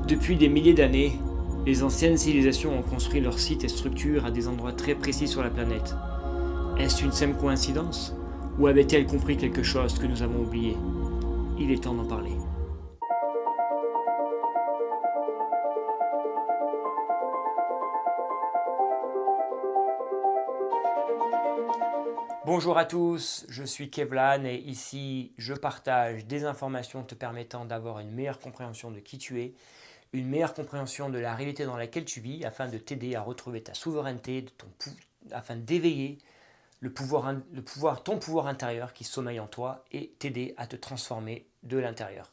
Depuis des milliers d'années, les anciennes civilisations ont construit leurs sites et structures à des endroits très précis sur la planète. Est-ce une simple coïncidence? Ou avait-elle compris quelque chose que nous avons oublié? Il est temps d'en parler. Bonjour à tous, je suis Kevlan et ici je partage des informations te permettant d'avoir une meilleure compréhension de qui tu es, une meilleure compréhension de la réalité dans laquelle tu vis afin de t'aider à retrouver ta souveraineté, afin d'éveiller ton pouvoir intérieur qui sommeille en toi et t'aider à te transformer de l'intérieur.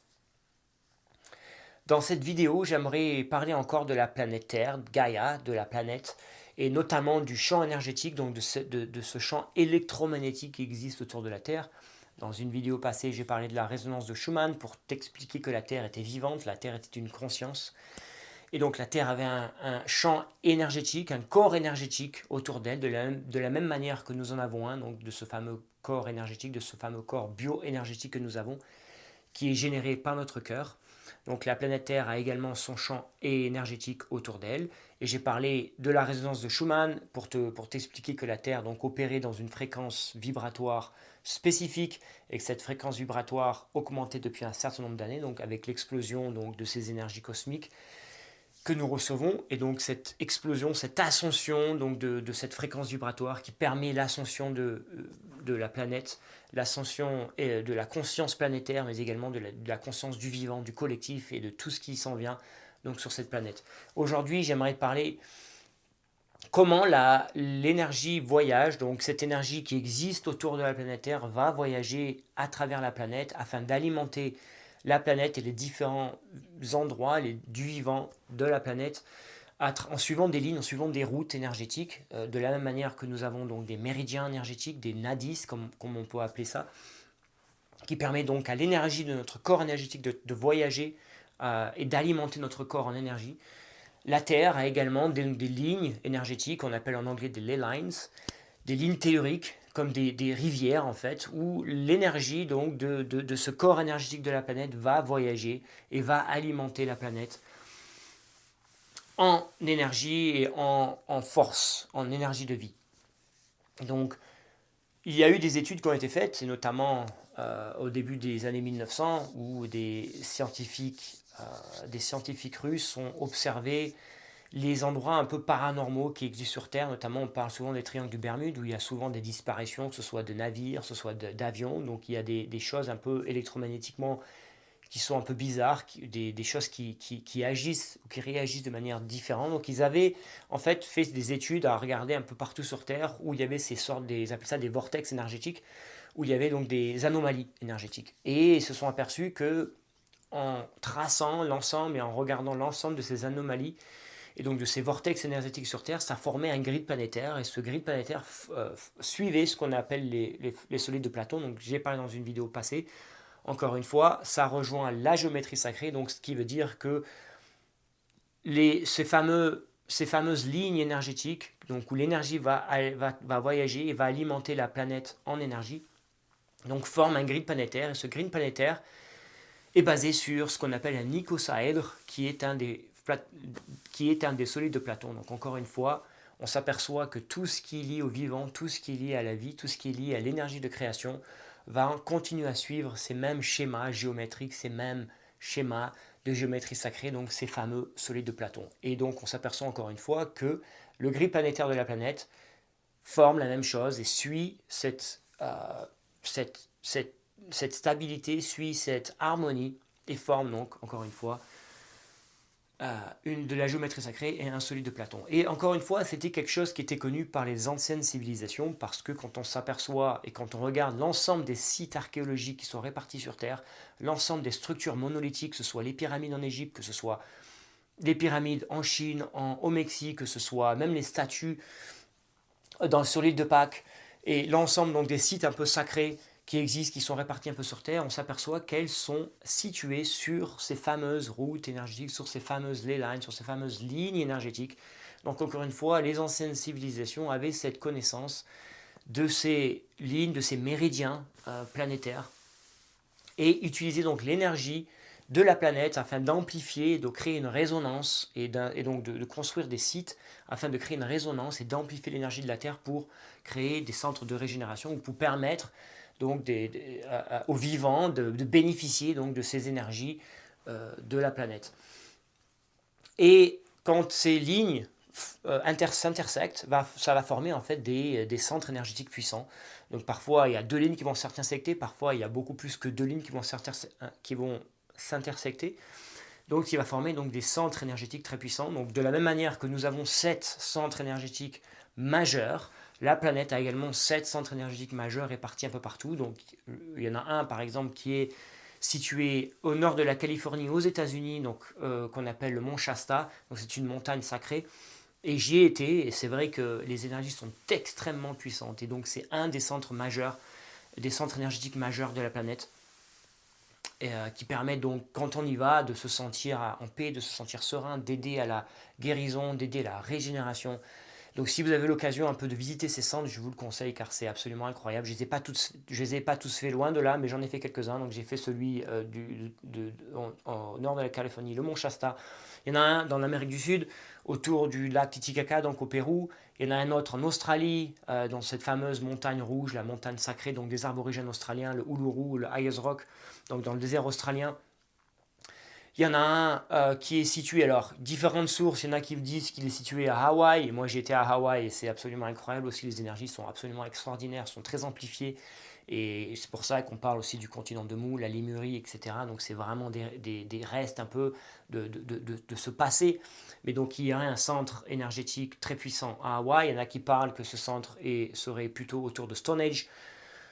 Dans cette vidéo, j'aimerais parler encore de la planète Terre, Gaïa, de la planète, et notamment du champ énergétique, donc de ce champ électromagnétique qui existe autour de la Terre. Dans une vidéo passée, j'ai parlé de la résonance de Schumann pour t'expliquer que la Terre était vivante, la Terre était une conscience. Et donc la Terre avait un champ énergétique, un corps énergétique autour d'elle, de la même manière que nous en avons un, donc de ce fameux corps énergétique, de ce fameux corps bioénergétique que nous avons, qui est généré par notre cœur. Donc la planète Terre a également son champ énergétique autour d'elle. Et j'ai parlé de la résonance de Schumann pour t'expliquer que la Terre donc opérait dans une fréquence vibratoire spécifique et que cette fréquence vibratoire augmentait depuis un certain nombre d'années, donc avec l'explosion donc, de ces énergies cosmiques que nous recevons, et donc cette explosion, cette ascension donc de cette fréquence vibratoire qui permet l'ascension de la planète, l'ascension de la conscience planétaire, mais également de la conscience du vivant, du collectif et de tout ce qui s'en vient donc sur cette planète. Aujourd'hui, j'aimerais te parler comment l'énergie voyage, donc cette énergie qui existe autour de la planète Terre va voyager à travers la planète afin d'alimenter la planète et les différents endroits du vivant de la planète en suivant des lignes, en suivant des routes énergétiques, de la même manière que nous avons donc des méridiens énergétiques, des nadis comme on peut appeler ça, qui permet donc à l'énergie de notre corps énergétique de voyager et d'alimenter notre corps en énergie. La Terre a également des lignes énergétiques, on appelle en anglais des ley lines, des lignes telluriques, comme des rivières en fait, où l'énergie donc de ce corps énergétique de la planète va voyager et va alimenter la planète en énergie et en force, en énergie de vie. Donc, il y a eu des études qui ont été faites, et notamment au début des années 1900, où des scientifiques russes ont observé les endroits un peu paranormaux qui existent sur Terre. Notamment, on parle souvent des triangles du Bermude, où il y a souvent des disparitions, que ce soit de navires, que ce soit d'avions. Donc, il y a des choses un peu électromagnétiquement qui sont un peu bizarres, des choses qui agissent ou qui réagissent de manière différente. Donc ils avaient en fait fait des études à regarder un peu partout sur Terre où il y avait ces sortes, ils appellent ça des vortex énergétiques, où il y avait donc des anomalies énergétiques. Et ils se sont aperçus que en traçant l'ensemble et en regardant l'ensemble de ces anomalies et donc de ces vortex énergétiques sur Terre, ça formait un grid planétaire, et ce grid planétaire suivait ce qu'on appelle les solides de Platon. Donc j'ai parlé dans une vidéo passée. Encore une fois, ça rejoint la géométrie sacrée, donc ce qui veut dire que ces fameuses lignes énergétiques, donc où l'énergie va voyager et va alimenter la planète en énergie, donc forment un grid planétaire. Et ce grid planétaire est basé sur ce qu'on appelle un icosaèdre, qui est un des solides de Platon. Donc encore une fois, on s'aperçoit que tout ce qui est lié au vivant, tout ce qui est lié à la vie, tout ce qui est lié à l'énergie de création, va continuer à suivre ces mêmes schémas géométriques, ces mêmes schémas de géométrie sacrée, donc ces fameux solides de Platon. Et donc on s'aperçoit encore une fois que le grid planétaire de la planète forme la même chose et suit cette stabilité, suit cette harmonie et forme donc, encore une fois, de la géométrie sacrée et un solide de Platon. Et encore une fois, c'était quelque chose qui était connu par les anciennes civilisations, parce que quand on s'aperçoit et quand on regarde l'ensemble des sites archéologiques qui sont répartis sur Terre, l'ensemble des structures monolithiques, que ce soit les pyramides en Égypte, que ce soit les pyramides en Chine, au Mexique, que ce soit même les statues sur l'île de Pâques, et l'ensemble donc des sites un peu sacrés qui existent, qui sont répartis un peu sur Terre, on s'aperçoit qu'elles sont situées sur ces fameuses routes énergétiques, sur ces fameuses ley lines, sur ces fameuses lignes énergétiques. Donc encore une fois, les anciennes civilisations avaient cette connaissance de ces lignes, de ces méridiens planétaires, et utilisaient donc l'énergie de la planète afin d'amplifier, de créer une résonance et donc de construire des sites afin de créer une résonance et d'amplifier l'énergie de la Terre pour créer des centres de régénération ou pour permettre donc aux vivants de bénéficier donc de ces énergies de la planète. Et quand ces lignes s'intersectent, ça va former en fait des centres énergétiques puissants. Donc parfois il y a 2 lignes qui vont s'intersecter, parfois il y a beaucoup plus que 2 lignes qui vont s'intersecter. Donc il va former donc des centres énergétiques très puissants. Donc de la même manière que nous avons 7 centres énergétiques majeurs, la planète a également 7 centres énergétiques majeurs répartis un peu partout. Donc il y en a un par exemple qui est situé au nord de la Californie aux États-Unis, donc qu'on appelle le mont Shasta. Donc c'est une montagne sacrée. Et j'y ai été, et c'est vrai que les énergies sont extrêmement puissantes. Et donc c'est un des centres majeurs, des centres énergétiques majeurs de la planète, qui permet donc, quand on y va, de se sentir en paix, de se sentir serein, d'aider à la guérison, d'aider à la régénération. Donc si vous avez l'occasion un peu de visiter ces centres, je vous le conseille car c'est absolument incroyable. Je ne les ai pas tous fait loin de là, mais j'en ai fait quelques-uns. Donc j'ai fait celui au nord de la Californie, le mont Shasta. Il y en a un dans l'Amérique du Sud, autour du lac Titicaca, donc au Pérou. Il y en a un autre en Australie, dans cette fameuse montagne rouge, la montagne sacrée, donc des aborigènes australiens, le Uluru, le Ayers Rock, donc dans le désert australien. Il y en a un qui est situé, alors différentes sources, il y en a qui me disent qu'il est situé à Hawaï, et moi j'ai été à Hawaï et c'est absolument incroyable aussi, les énergies sont absolument extraordinaires, sont très amplifiées, et c'est pour ça qu'on parle aussi du continent de Mou, la Lémurie, etc. Donc c'est vraiment des restes un peu de ce passé, mais donc il y aurait un centre énergétique très puissant à Hawaï, il y en a qui parlent que ce centre serait plutôt autour de Stonehenge.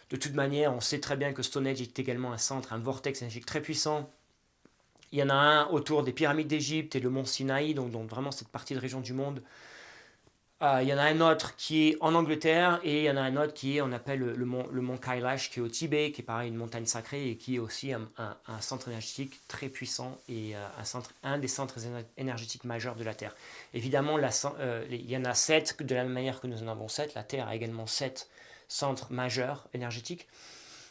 De toute manière, on sait très bien que Stonehenge est également un centre, un vortex énergétique très puissant. Il y en a un autour des pyramides d'Égypte et le mont Sinaï, donc vraiment cette partie de région du monde. Il y en a un autre qui est en Angleterre et il y en a un autre qui est, on appelle le mont Kailash, qui est au Tibet, qui est pareil, une montagne sacrée et qui est aussi un centre énergétique très puissant et un des centres énergétiques majeurs de la Terre. Évidemment, il y en a 7, de la même manière que nous en avons 7, la Terre a également 7 centres majeurs énergétiques,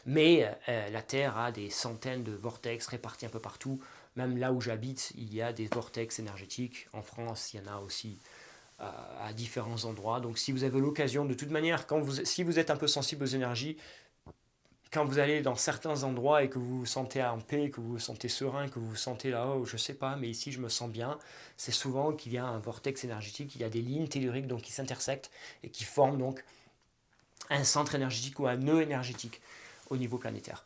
mais la Terre a des centaines de vortex répartis un peu partout. Même là où j'habite, il y a des vortex énergétiques. En France, il y en a aussi à différents endroits. Donc si vous avez l'occasion, de toute manière, si vous êtes un peu sensible aux énergies, quand vous allez dans certains endroits et que vous vous sentez en paix, que vous vous sentez serein, que vous vous sentez là, oh, je sais pas, mais ici je me sens bien, c'est souvent qu'il y a un vortex énergétique, il y a des lignes telluriques donc, qui s'intersectent et qui forment donc un centre énergétique ou un nœud énergétique au niveau planétaire.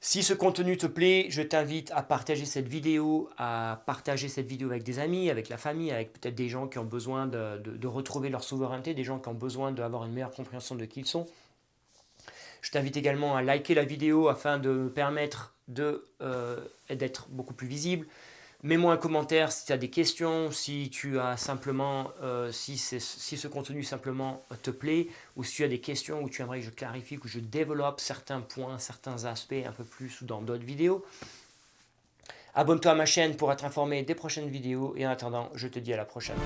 Si ce contenu te plaît, je t'invite à partager cette vidéo avec des amis, avec la famille, avec peut-être des gens qui ont besoin de retrouver leur souveraineté, des gens qui ont besoin d'avoir une meilleure compréhension de qui ils sont. Je t'invite également à liker la vidéo afin de me permettre d'être beaucoup plus visible. Mets-moi un commentaire si tu as des questions, si tu as simplement, si ce contenu simplement te plaît, ou si tu as des questions où tu aimerais que je clarifie, que je développe certains points, certains aspects un peu plus ou dans d'autres vidéos. Abonne-toi à ma chaîne pour être informé des prochaines vidéos et en attendant, je te dis à la prochaine.